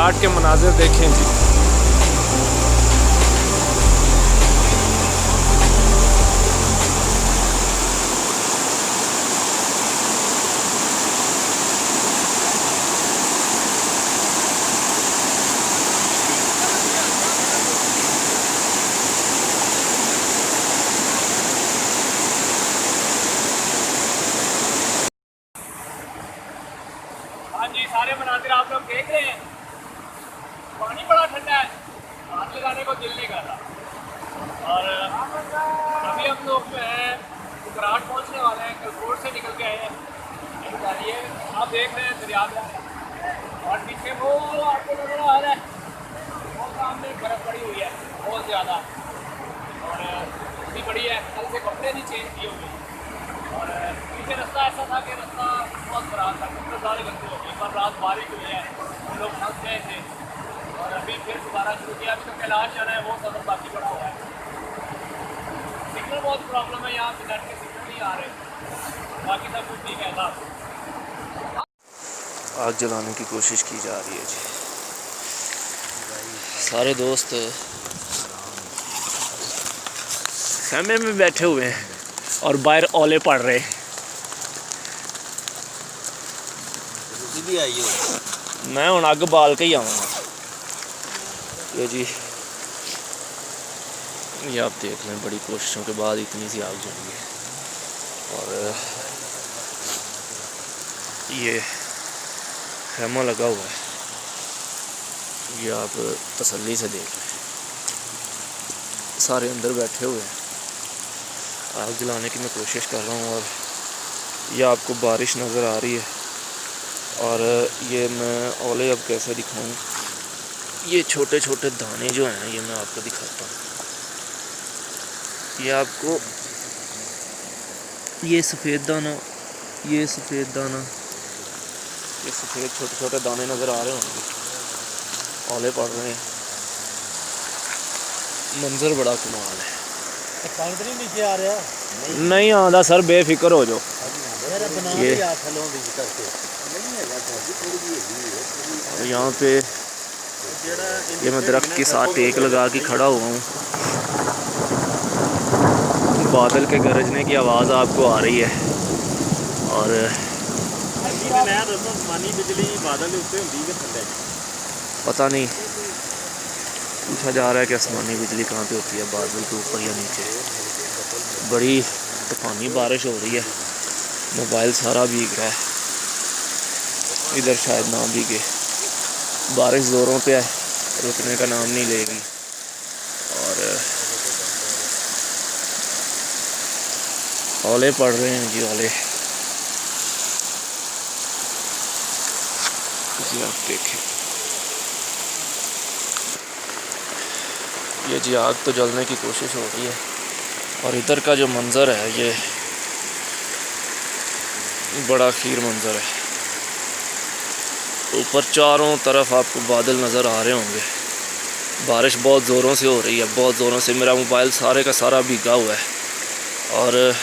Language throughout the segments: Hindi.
घाट के मनाजिर देखें जी। हाँ जी, सारे मनाजिर आप लोग देख रहे हैं। पानी बड़ा ठंडा है, हाथ लगाने को दिल नहीं कर रहा। और अभी हम लोग जो है घराट पहुँचने वाले हैं, कलकोट से निकल के आए हैं। ये आप देख रहे हैं दरिया और पीछे वो आपको नजर आ रहा है, वो सामने बर्फ़ पड़ी हुई है बहुत ज़्यादा और इतनी बड़ी है, कल से कपड़े नहीं चेंज किए हुए। और पीछे रास्ता ऐसा था कि रास्ता बहुत ख़राब था, कपड़े सारे गंदे हो गए। कल रात बारिश हुई है, हम लोग फंस गए थे और अभी फिर दोबारा शुरू किया। अभी तो कैलाश जाना है, वो सफ़र बाकी पड़ा हुआ है। सिग्नल बहुत प्रॉब्लम है यहाँ पे, नेट के सिग्नल नहीं आ रहे, बाकी सब कुछ ठीक है साहब। आग जलाने की कोशिश की जा रही है जी। सारे दोस्त खेमे में बैठे हुए हैं और बाहर ओले पड़ रहे हैं। मैं हूँ अग बाल के ही आऊँगा। ये जी, ये आप देख लें, बड़ी कोशिशों के बाद इतनी सी आग जली है। और ये खेमा लगा हुआ है, ये आप तसल्ली से देख लें। सारे अंदर बैठे हुए हैं, आग जलाने की मैं कोशिश कर रहा हूँ। और ये आपको बारिश नज़र आ रही है और ये मैं ओले अब कैसे दिखाऊं। ये छोटे छोटे दाने जो हैं ये मैं आपको दिखाता हूँ। ये आपको ये सफ़ेद दाना, ये सफ़ेद दाना, ये सफ़ेद छोटे छोटे दाने नज़र आ रहे होंगे, ओले पड़ रहे हैं। मंजर बड़ा कमाल है। नीचे आ रहा नहीं आता सर, बेफिक्र हो जाओ। ये यहाँ पे ये मैं दरख्त के साथ टेक लगा के खड़ा हुआ हूँ। बादल के गरजने की आवाज़ आपको आ रही है और पता नहीं, पूछा जा रहा है कि आसमानी बिजली कहाँ पे होती है, बादल के ऊपर या नीचे। बड़ी तूफानी बारिश हो रही है, मोबाइल सारा भीग रहा है। इधर शायद ना भीगे, बारिश ज़ोरों पे है, रुकने का नाम नहीं लेगी। और ओले पड़ रहे हैं जी, ओले जी आप देखें। ये जी आग तो जलने की कोशिश हो रही है और इधर का जो मंज़र है ये बड़ा खीर मंज़र है। ऊपर चारों तरफ आपको बादल नज़र आ रहे होंगे। बारिश बहुत ज़ोरों से हो रही है, बहुत ज़ोरों से। मेरा मोबाइल सारे का सारा भीगा हुआ है और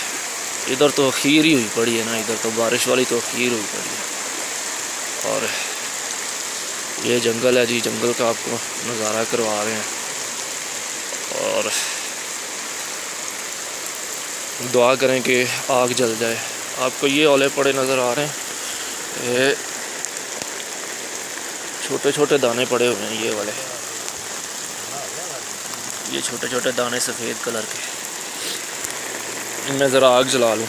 इधर तो खीर ही हुई पड़ी है ना, इधर तो बारिश वाली तो खीर हुई पड़ी है। और ये जंगल है जी, जंगल का आपको नज़ारा करवा रहे हैं। और दुआ करें कि आग जल जाए। आपको ये ओले पड़े नज़र आ रहे हैं, ये छोटे छोटे दाने पड़े हुए हैं, ये वाले, ये छोटे छोटे दाने सफ़ेद कलर के। मैं ज़रा आग जला लूँ।